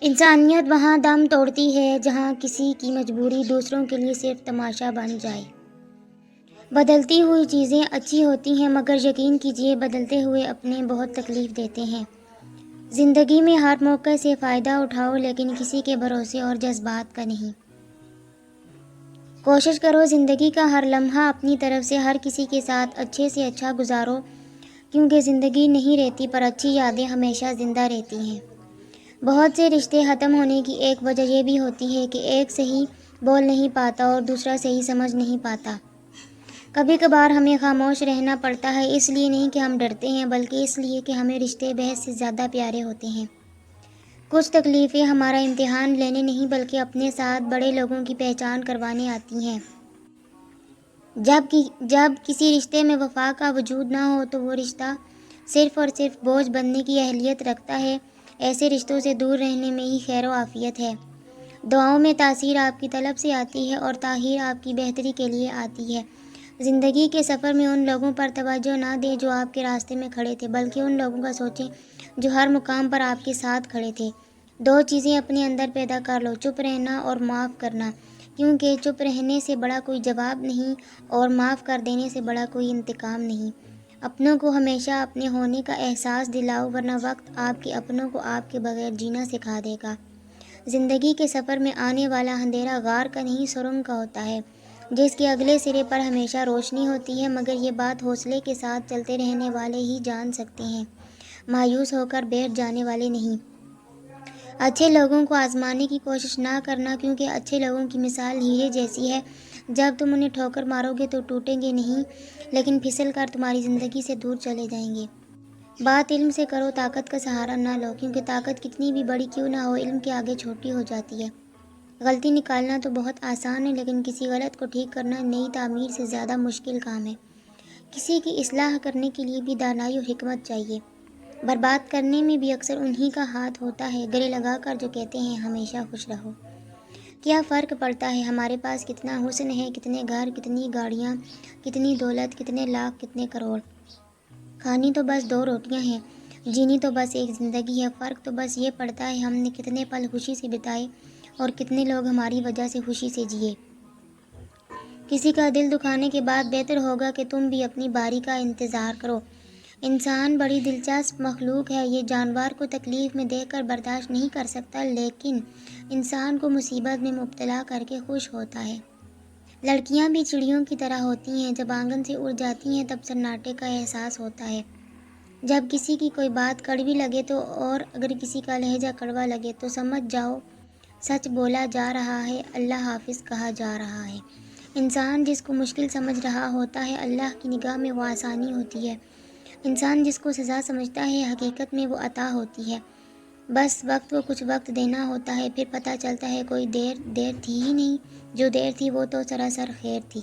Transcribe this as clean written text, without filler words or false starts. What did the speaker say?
انسانیت وہاں دم توڑتی ہے جہاں کسی کی مجبوری دوسروں کے لیے صرف تماشا بن جائے۔ بدلتی ہوئی چیزیں اچھی ہوتی ہیں مگر یقین کیجیے بدلتے ہوئے اپنے بہت تکلیف دیتے ہیں۔ زندگی میں ہر موقع سے فائدہ اٹھاؤ لیکن کسی کے بھروسے اور جذبات کا نہیں۔ کوشش کرو زندگی کا ہر لمحہ اپنی طرف سے ہر کسی کے ساتھ اچھے سے اچھا گزارو، کیونکہ زندگی نہیں رہتی پر اچھی یادیں ہمیشہ زندہ رہتی ہیں۔ بہت سے رشتے ختم ہونے کی ایک وجہ یہ بھی ہوتی ہے کہ ایک صحیح بول نہیں پاتا اور دوسرا صحیح سمجھ نہیں پاتا۔ کبھی کبھار ہمیں خاموش رہنا پڑتا ہے، اس لیے نہیں کہ ہم ڈرتے ہیں بلکہ اس لیے کہ ہمیں رشتے بحث سے زیادہ پیارے ہوتے ہیں۔ کچھ تکلیفیں ہمارا امتحان لینے نہیں بلکہ اپنے ساتھ بڑے لوگوں کی پہچان کروانے آتی ہیں۔ جب کسی رشتے میں وفا کا وجود نہ ہو تو وہ رشتہ صرف اور صرف بوجھ بننے کی اہلیت رکھتا ہے۔ ایسے رشتوں سے دور رہنے میں ہی خیر و عافیت ہے۔ دعاؤں میں تاثیر آپ کی طلب سے آتی ہے اور تاخیر آپ کی بہتری کے لیے آتی ہے۔ زندگی کے سفر میں ان لوگوں پر توجہ نہ دیں جو آپ کے راستے میں کھڑے تھے بلکہ ان لوگوں کا سوچیں جو ہر مقام پر آپ کے ساتھ کھڑے تھے۔ دو چیزیں اپنے اندر پیدا کر لو، چپ رہنا اور معاف کرنا، کیونکہ چپ رہنے سے بڑا کوئی جواب نہیں اور معاف کر دینے سے بڑا کوئی انتقام نہیں۔ اپنوں کو ہمیشہ اپنے ہونے کا احساس دلاؤ ورنہ وقت آپ کے اپنوں کو آپ کے بغیر جینا سکھا دے گا۔ زندگی کے سفر میں آنے والا اندھیرا غار کا نہیں سرنگ کا ہوتا ہے، جس کے اگلے سرے پر ہمیشہ روشنی ہوتی ہے، مگر یہ بات حوصلے کے ساتھ چلتے رہنے والے ہی جان سکتے ہیں، مایوس ہو کر بیٹھ جانے والے نہیں۔ اچھے لوگوں کو آزمانے کی کوشش نہ کرنا، کیونکہ اچھے لوگوں کی مثال ہیرے جیسی ہے، جب تم انہیں ٹھوکر مارو گے تو ٹوٹیں گے نہیں لیکن پھسل کر تمہاری زندگی سے دور چلے جائیں گے۔ بات علم سے کرو، طاقت کا سہارا نہ لو، کیونکہ طاقت کتنی بھی بڑی کیوں نہ ہو علم کے آگے چھوٹی ہو جاتی ہے۔ غلطی نکالنا تو بہت آسان ہے لیکن کسی غلط کو ٹھیک کرنا نئی تعمیر سے زیادہ مشکل کام ہے۔ کسی کی اصلاح کرنے کے لیے بھی دانائی اور حکمت چاہیے۔ برباد کرنے میں بھی اکثر انہی کا ہاتھ ہوتا ہے، گلے لگا کر جو کہتے ہیں ہمیشہ خوش رہو۔ کیا فرق پڑتا ہے ہمارے پاس کتنا حسن ہے، کتنے گھر، کتنی گاڑیاں، کتنی دولت، کتنے لاکھ، کتنے کروڑ؟ کھانی تو بس دو روٹیاں ہیں، جینی تو بس ایک زندگی ہے۔ فرق تو بس یہ پڑتا ہے ہم نے کتنے پل خوشی سے بتائے اور کتنے لوگ ہماری وجہ سے خوشی سے جیے۔ کسی کا دل دکھانے کے بعد بہتر ہوگا کہ تم بھی اپنی باری کا انتظار کرو۔ انسان بڑی دلچسپ مخلوق ہے، یہ جانور کو تکلیف میں دیکھ کر برداشت نہیں کر سکتا لیکن انسان کو مصیبت میں مبتلا کر کے خوش ہوتا ہے۔ لڑکیاں بھی چڑیوں کی طرح ہوتی ہیں، جب آنگن سے اڑ جاتی ہیں تب سناٹے کا احساس ہوتا ہے۔ جب کسی کی کوئی بات کڑوی لگے تو اور اگر کسی کا لہجہ کڑوا لگے تو سمجھ جاؤ سچ بولا جا رہا ہے، اللہ حافظ کہا جا رہا ہے۔ انسان جس کو مشکل سمجھ رہا ہوتا ہے اللہ کی نگاہ میں وہ آسانی ہوتی ہے، انسان جس کو سزا سمجھتا ہے حقیقت میں وہ عطا ہوتی ہے۔ بس وقت کو کچھ وقت دینا ہوتا ہے، پھر پتہ چلتا ہے کوئی دیر تھی ہی نہیں، جو دیر تھی وہ تو سراسر خیر تھی۔